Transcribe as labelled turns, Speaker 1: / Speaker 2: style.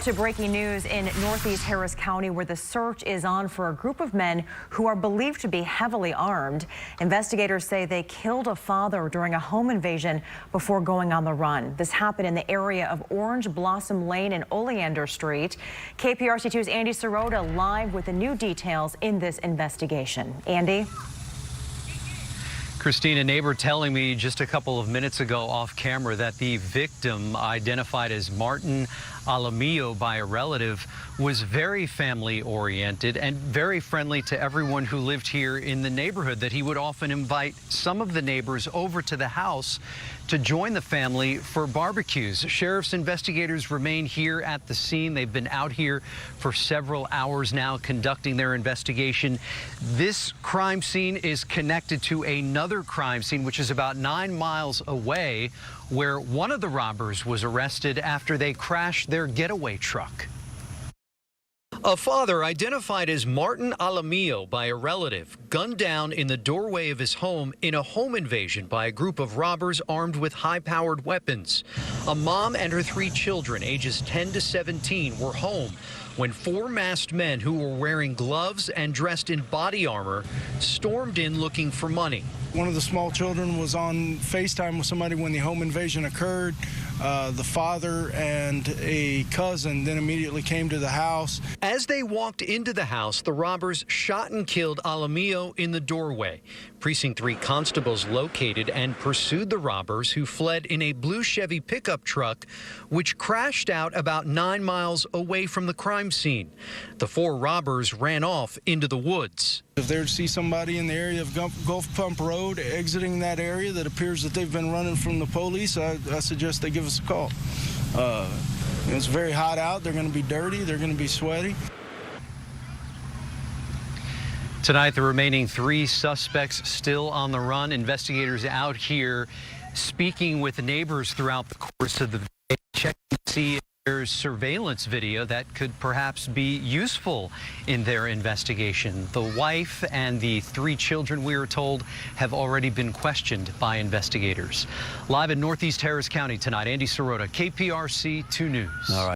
Speaker 1: To breaking news in Northeast Harris County, where the search is on for a group of men who are believed to be heavily armed. Investigators say they killed a father during a home invasion before going on the run. This happened in the area of Orange Blossom Lane and Oleander Street. KPRC2's Andy Sirota live with the new details in this investigation. Andy?
Speaker 2: Christine, a neighbor telling me just a couple of minutes ago off camera that the victim, identified as Martin Alamillo by a relative, was very family oriented and very friendly to everyone who lived here in the neighborhood, that he would often invite some of the neighbors over to the house to join the family for barbecues. Sheriff's investigators remain here at the scene. They've been out here for several hours now conducting their investigation. This crime scene is connected to another crime scene, which is about 9 miles away, where one of the robbers was arrested after they crashed their getaway truck. A father identified as Martin Alamillo by a relative, gunned down in the doorway of his home in a home invasion by a group of robbers armed with high-powered weapons. A mom and her 3 children, ages 10 to 17, were home when 4 masked men who were wearing gloves and dressed in body armor stormed in looking for money.
Speaker 3: One of the small children was on FaceTime with somebody when the home invasion occurred. The father and a cousin then immediately came to the house.
Speaker 2: As they walked into the house, the robbers shot and killed Alamillo in the doorway. Precinct 3 constables located and pursued the robbers, who fled in a blue Chevy pickup truck, which crashed out about 9 miles away from the crime scene. The 4 robbers ran off into the woods.
Speaker 3: If they see somebody in the area of Gulf Pump Road exiting that area that appears that they've been running from the police, I suggest they give us a call. It's very hot out. They're going to be dirty. They're going to be sweaty.
Speaker 2: Tonight, the remaining 3 suspects still on the run. Investigators out here speaking with neighbors throughout the course of the day, checking to see if there's surveillance video that could perhaps be useful in their investigation. The wife and the 3 children, we are told, have already been questioned by investigators. Live in Northeast Harris County tonight, Andy Sirota, KPRC 2 News. All right.